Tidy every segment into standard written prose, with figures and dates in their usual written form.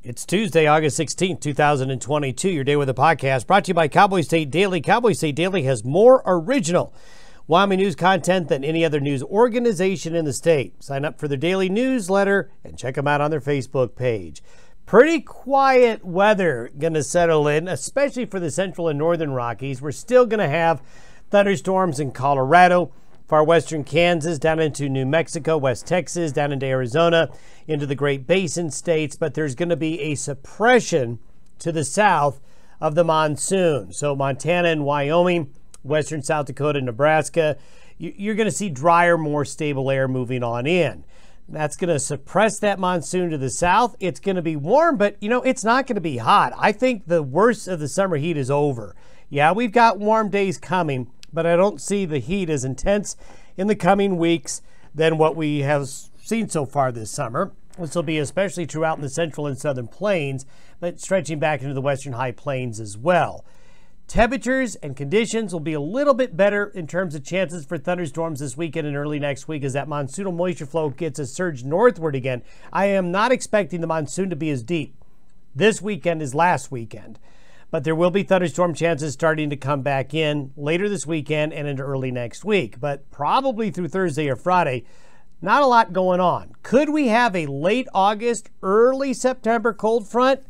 It's Tuesday, August 16th, 2022, your day with a podcast brought to you by Cowboy State Daily. Cowboy State Daily has more original Wyoming news content than any other news organization in the state. Sign up for their daily newsletter and check them out on their Facebook page. Pretty quiet weather going to settle in, especially for the central and northern Rockies. We're still going to have thunderstorms in Colorado, far western Kansas, down into New Mexico, West Texas, down into Arizona, into the Great Basin states, but there's going to be a suppression to the south of the monsoon. So Montana and Wyoming, western South Dakota, Nebraska, you're going to see drier, more stable air moving on in. That's going to suppress that monsoon to the south. It's going to be warm, but, it's not going to be hot. I think the worst of the summer heat is over. Yeah, we've got warm days coming, but I don't see the heat as intense in the coming weeks than what we have seen so far this summer. This will be especially true out in the central and southern plains, but stretching back into the western high plains as well. Temperatures and conditions will be a little bit better in terms of chances for thunderstorms this weekend and early next week as that monsoonal moisture flow gets a surge northward again. I am not expecting the monsoon to be as deep this weekend as last weekend, but there will be thunderstorm chances starting to come back in later this weekend and into early next week, but probably through Thursday or Friday. Not a lot going on. Could we have a late August, early September cold front?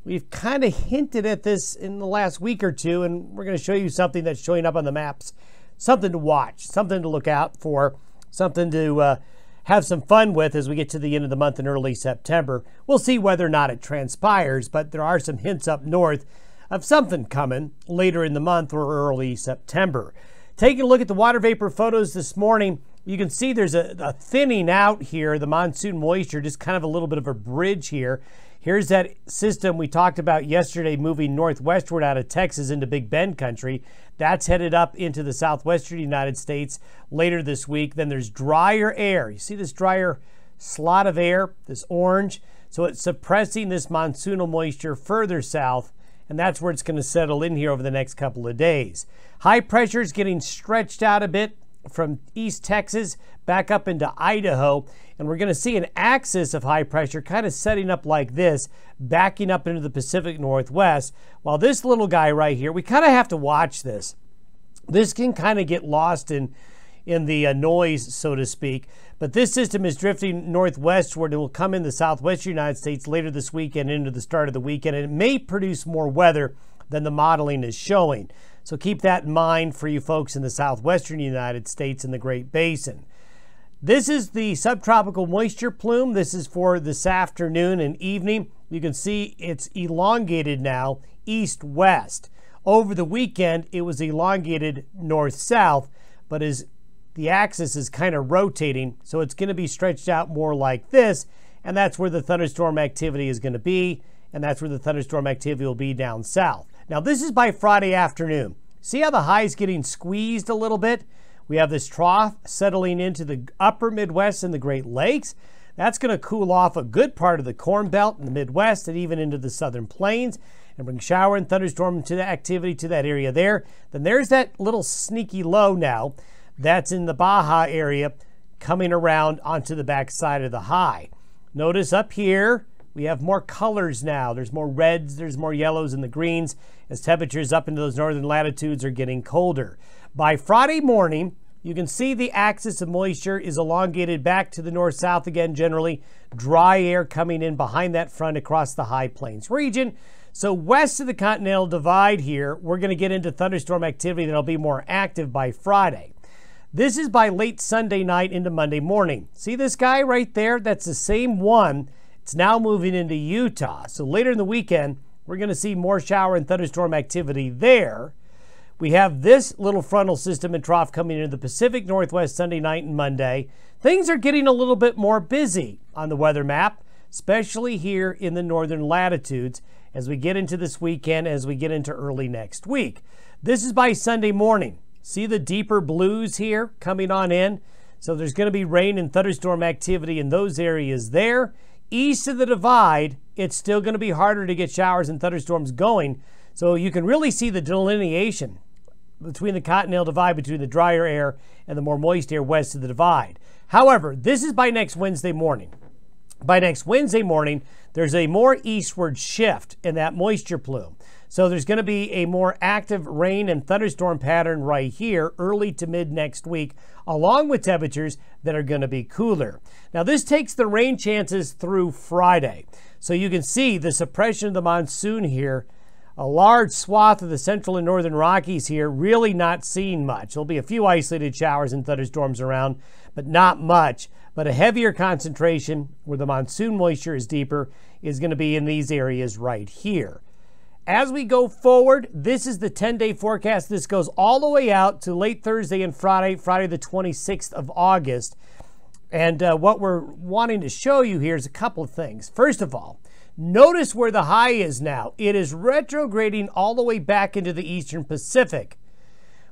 We've kind of hinted at this in the last week or two, and we're going to show you something that's showing up on the maps. Something to watch, something to look out for, something to have some fun with as we get to the end of the month in early September. We'll see whether or not it transpires, but there are some hints up north of something coming later in the month or early September. Taking a look at the water vapor photos this morning, you can see there's a thinning out here, the monsoon moisture, just kind of a little bit of a bridge here. Here's that system we talked about yesterday moving northwestward out of Texas into Big Bend country. That's headed up into the southwestern United States later this week. Then there's drier air. You see this drier slot of air, this orange? So it's suppressing this monsoonal moisture further south, and that's where it's going to settle in here over the next couple of days. High pressure is getting stretched out a bit from East Texas back up into Idaho, and we're going to see an axis of high pressure kind of setting up like this, backing up into the Pacific Northwest, while this little guy right here, we kind of have to watch this. This can kind of get lost in the noise, so to speak, but this system is drifting northwestward and will come in the southwestern United States later this weekend into the start of the weekend, and it may produce more weather than the modeling is showing. So keep that in mind for you folks in the southwestern United States and the Great Basin. This is the subtropical moisture plume. This is for this afternoon and evening. You can see it's elongated now east-west. Over the weekend, it was elongated north-south, but as the axis is kind of rotating, so it's going to be stretched out more like this, and that's where the thunderstorm activity is going to be, and that's where the thunderstorm activity will be down south. Now, this is by Friday afternoon. See how the high is getting squeezed a little bit? We have this trough settling into the upper Midwest and the Great Lakes. That's going to cool off a good part of the Corn Belt in the Midwest and even into the southern plains and bring shower and thunderstorm activity to that area there. Then there's that little sneaky low now that's in the Baja area coming around onto the backside of the high. Notice up here, we have more colors now. There's more reds, there's more yellows and the greens as temperatures up into those northern latitudes are getting colder. By Friday morning, you can see the axis of moisture is elongated back to the north-south again generally. Dry air coming in behind that front across the high plains region. So west of the Continental Divide here, we're going to get into thunderstorm activity that'll be more active by Friday. This is by late Sunday night into Monday morning. See this guy right there? That's the same one. It's now moving into Utah. So later in the weekend, we're going to see more shower and thunderstorm activity there. We have this little frontal system and trough coming into the Pacific Northwest Sunday night and Monday. Things are getting a little bit more busy on the weather map, especially here in the northern latitudes as we get into this weekend, as we get into early next week. This is by Sunday morning. See the deeper blues here coming on in? So there's going to be rain and thunderstorm activity in those areas there. East of the divide, it's still going to be harder to get showers and thunderstorms going. So you can really see the delineation between the Continental Divide, between the drier air and the more moist air west of the divide. However, this is by next Wednesday morning. By next Wednesday morning, there's a more eastward shift in that moisture plume. So there's going to be a more active rain and thunderstorm pattern right here early to mid next week, along with temperatures that are going to be cooler. Now this takes the rain chances through Friday. So you can see the suppression of the monsoon here. A large swath of the central and northern Rockies here really not seeing much. There'll be a few isolated showers and thunderstorms around, but not much. But a heavier concentration where the monsoon moisture is deeper is going to be in these areas right here. As we go forward, this is the 10-day forecast. This goes all the way out to late Thursday and Friday the 26th of August. And what we're wanting to show you here is a couple of things. First of all, notice where the high is now. It is retrograding all the way back into the eastern Pacific.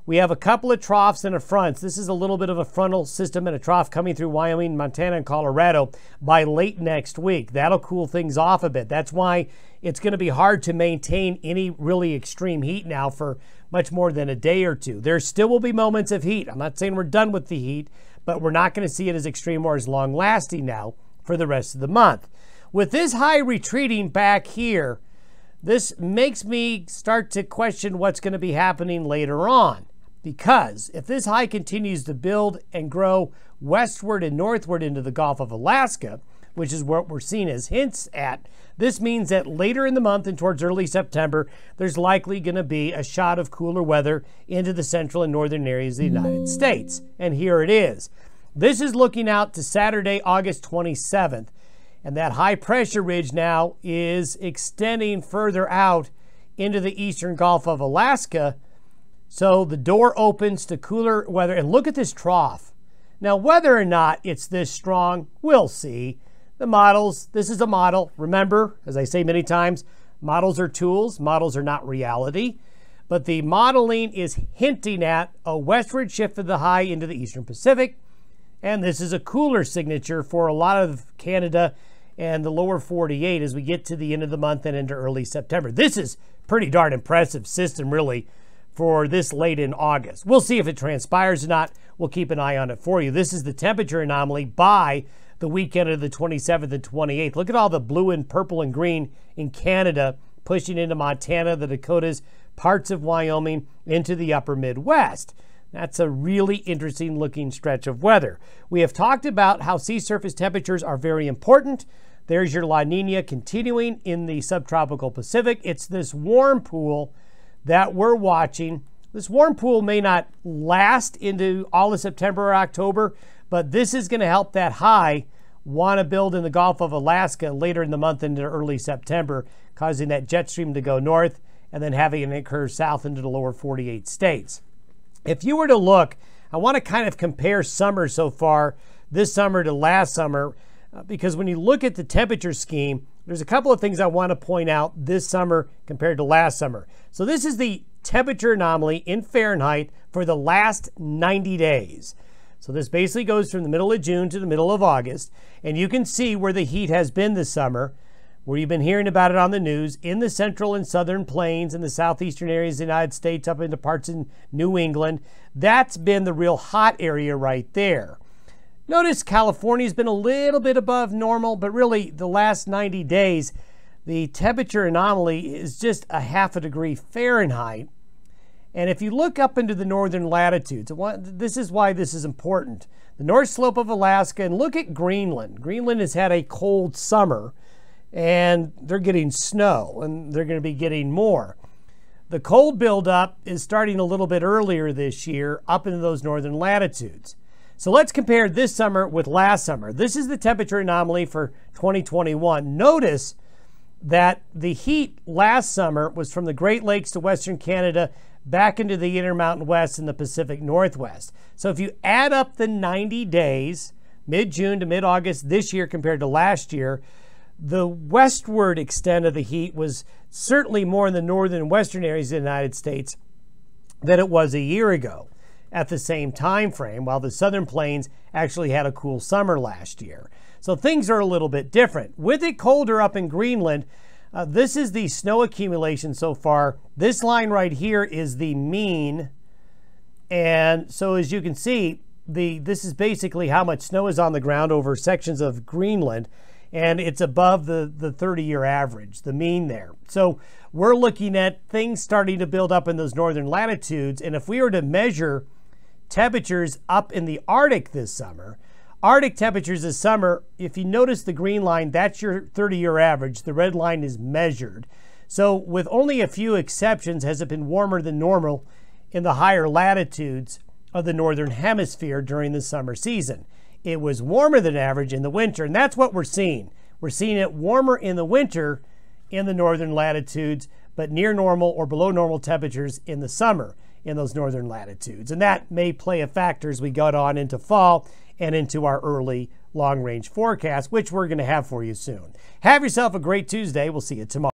We have a couple of troughs and a front. This is a little bit of a frontal system and a trough coming through Wyoming, Montana, and Colorado by late next week. That'll cool things off a bit. That's why it's going to be hard to maintain any really extreme heat now for much more than a day or two. There still will be moments of heat. I'm not saying we're done with the heat, but we're not going to see it as extreme or as long-lasting now for the rest of the month. With this high retreating back here, this makes me start to question what's going to be happening later on. Because if this high continues to build and grow westward and northward into the Gulf of Alaska, which is what we're seeing as hints at, this means that later in the month and towards early September, there's likely going to be a shot of cooler weather into the central and northern areas of the United States. And here it is. This is looking out to Saturday, August 27th. And that high pressure ridge now is extending further out into the eastern Gulf of Alaska. So the door opens to cooler weather. And look at this trough. Now, whether or not it's this strong, we'll see. The models, this is a model. Remember, as I say many times, models are tools. Models are not reality. But the modeling is hinting at a westward shift of the high into the eastern Pacific. And this is a cooler signature for a lot of Canada and the lower 48 as we get to the end of the month and into early September. This is pretty darn impressive system, really, for this late in August. We'll see if it transpires or not. We'll keep an eye on it for you. This is the temperature anomaly by the weekend of the 27th and 28th. Look at all the blue and purple and green in Canada pushing into Montana, the Dakotas, parts of Wyoming, into the upper Midwest. That's a really interesting looking stretch of weather. We have talked about how sea surface temperatures are very important. There's your La Nina continuing in the subtropical Pacific. It's this warm pool that we're watching. This warm pool may not last into all of September or October, but this is going to help that high want to build in the Gulf of Alaska later in the month into early September, causing that jet stream to go north and then having it occur south into the lower 48 states. If you were to look, I want to kind of compare summer so far, this summer to last summer, because when you look at the temperature scheme, there's a couple of things I want to point out this summer compared to last summer. So this is the temperature anomaly in Fahrenheit for the last 90 days. So this basically goes from the middle of June to the middle of August. And you can see where the heat has been this summer, where you've been hearing about it on the news, in the central and southern plains and the southeastern areas of the United States, up into parts in New England. That's been the real hot area right there. Notice California's been a little bit above normal, but really the last 90 days, the temperature anomaly is just a half a degree Fahrenheit. And if you look up into the northern latitudes, this is why this is important. The North Slope of Alaska, and look at Greenland. Greenland has had a cold summer, and they're getting snow, and they're going to be getting more. The cold buildup is starting a little bit earlier this year up into those northern latitudes. So let's compare this summer with last summer. This is the temperature anomaly for 2021. Notice that the heat last summer was from the Great Lakes to Western Canada back into the Intermountain West and the Pacific Northwest. So if you add up the 90 days, mid-June to mid-August this year compared to last year, the westward extent of the heat was certainly more in the northern and western areas of the United States than it was a year ago at the same time frame, while the southern plains actually had a cool summer last year. So things are a little bit different. With it colder up in Greenland, this is the snow accumulation so far. This line right here is the mean. And so as you can see, this is basically how much snow is on the ground over sections of Greenland. and it's above the 30-year average, the mean there. So we're looking at things starting to build up in those northern latitudes, and if we were to measure temperatures up in the Arctic this summer, Arctic temperatures this summer, if you notice the green line, that's your 30-year average. The red line is measured. So with only a few exceptions has it been warmer than normal in the higher latitudes of the northern hemisphere during the summer season. It was warmer than average in the winter, and that's what we're seeing. We're seeing it warmer in the winter in the northern latitudes, but near normal or below normal temperatures in the summer in those northern latitudes. And that may play a factor as we go on into fall and into our early long-range forecast, which we're going to have for you soon. Have yourself a great Tuesday. We'll see you tomorrow.